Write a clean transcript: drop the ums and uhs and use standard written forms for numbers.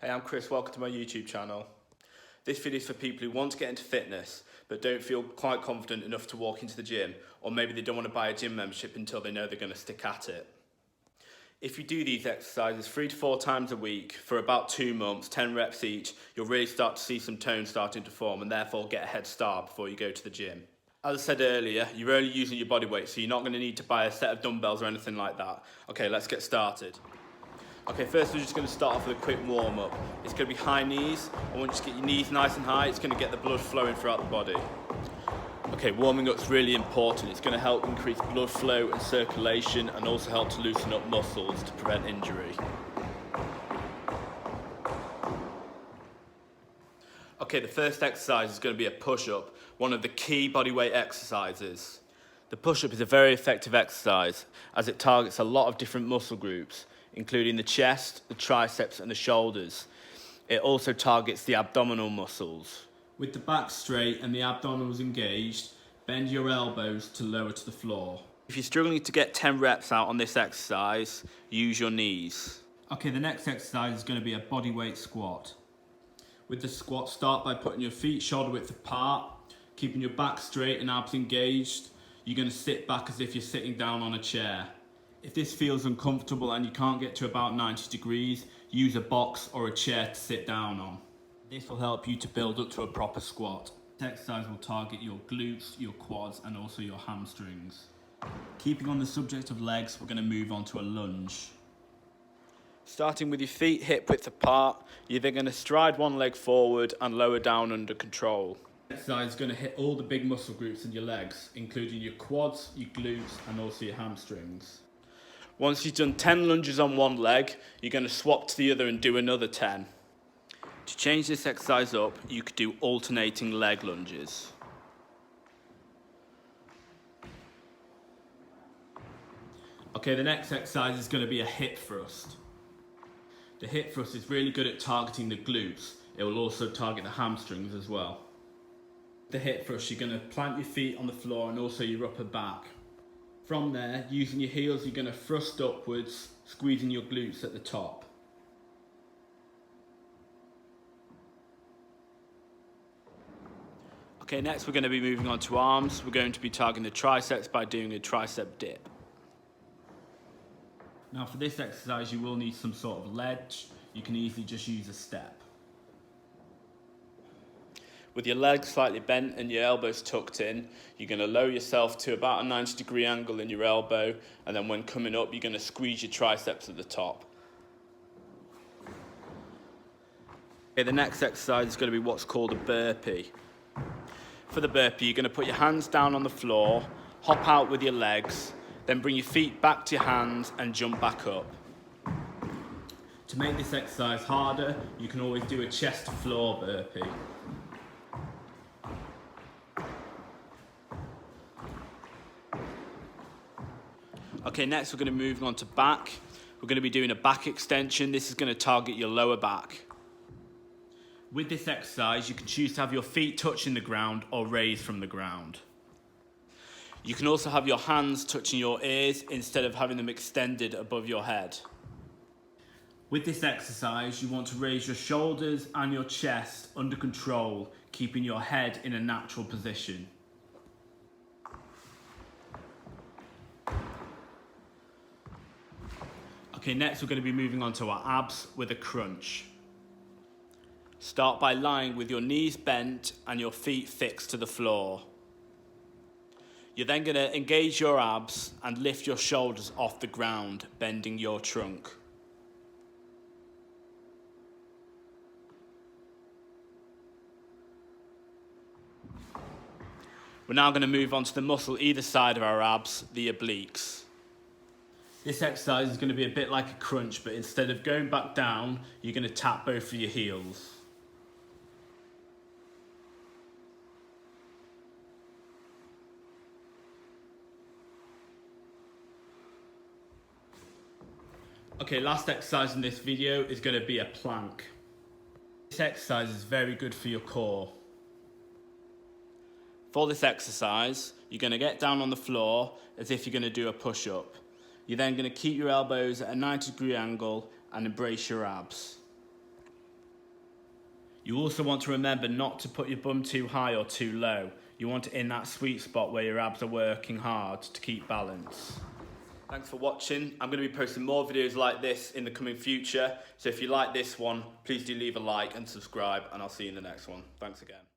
Hey, I'm Chris, welcome to my YouTube channel. This video is for people who want to get into fitness but don't feel quite confident enough to walk into the gym, or maybe they don't want to buy a gym membership until they know they're going to stick at it. If you do these exercises 3 to 4 times a week for about 2 months, 10 reps each, you'll really start to see some tone starting to form and therefore get a head start before you go to the gym. As I said earlier, you're only using your body weight, so you're not going to need to buy a set of dumbbells or anything like that. Okay, let's get started. Okay, first we're just going to start off with a quick warm-up. It's going to be high knees. I want you to get your knees nice and high. It's going to get the blood flowing throughout the body. Okay, warming up's really important. It's going to help increase blood flow and circulation and also help to loosen up muscles to prevent injury. Okay, the first exercise is going to be a push-up, one of the key bodyweight exercises. The push-up is a very effective exercise as it targets a lot of different muscle groups, including the chest, the triceps and the shoulders. It also targets the abdominal muscles. With the back straight and the abdominals engaged, bend your elbows to lower to the floor. If you're struggling to get 10 reps out on this exercise, use your knees. Okay, the next exercise is going to be a bodyweight squat. With the squat, start by putting your feet shoulder width apart, keeping your back straight and abs engaged. You're going to sit back as if you're sitting down on a chair. If this feels uncomfortable and you can't get to about 90 degrees, use a box or a chair to sit down on. This will help you to build up to a proper squat. This exercise will target your glutes, your quads and also your hamstrings. Keeping on the subject of legs, we're going to move on to a lunge. Starting with your feet hip width apart, you're then going to stride one leg forward and lower down under control. This exercise is going to hit all the big muscle groups in your legs, including your quads, your glutes and also your hamstrings. Once you've done 10 lunges on one leg, you're going to swap to the other and do another 10. To change this exercise up, you could do alternating leg lunges. Okay, the next exercise is going to be a hip thrust. The hip thrust is really good at targeting the glutes. It will also target the hamstrings as well. The hip thrust, you're going to plant your feet on the floor and also your upper back. From there, using your heels, you're going to thrust upwards, squeezing your glutes at the top. Okay, next we're going to be moving on to arms. We're going to be targeting the triceps by doing a tricep dip. Now for this exercise, you will need some sort of ledge. You can easily just use a step. With your legs slightly bent and your elbows tucked in, you're going to lower yourself to about a 90-degree angle in your elbow, and then when coming up, you're going to squeeze your triceps at the top. Okay, the next exercise is going to be what's called a burpee. For the burpee, you're going to put your hands down on the floor, hop out with your legs, then bring your feet back to your hands and jump back up. To make this exercise harder, you can always do a chest to floor burpee. Okay, next we're going to move on to back. We're going to be doing a back extension. This is going to target your lower back. With this exercise, you can choose to have your feet touching the ground or raised from the ground. You can also have your hands touching your ears instead of having them extended above your head. With this exercise, you want to raise your shoulders and your chest under control, keeping your head in a natural position. Okay, next we're going to be moving on to our abs with a crunch. Start by lying with your knees bent and your feet fixed to the floor. You're then going to engage your abs and lift your shoulders off the ground, bending your trunk. We're now going to move on to the muscle either side of our abs, the obliques. This exercise is going to be a bit like a crunch, but instead of going back down, you're going to tap both of your heels. Okay, last exercise in this video is going to be a plank. This exercise is very good for your core. For this exercise, you're going to get down on the floor as if you're going to do a push-up. You're then going to keep your elbows at a 90-degree angle and embrace your abs. You also want to remember not to put your bum too high or too low. You want it in that sweet spot where your abs are working hard to keep balance. Thanks for watching. I'm going to be posting more videos like this in the coming future. So if you like this one, please do leave a like and subscribe, and I'll see you in the next one. Thanks again.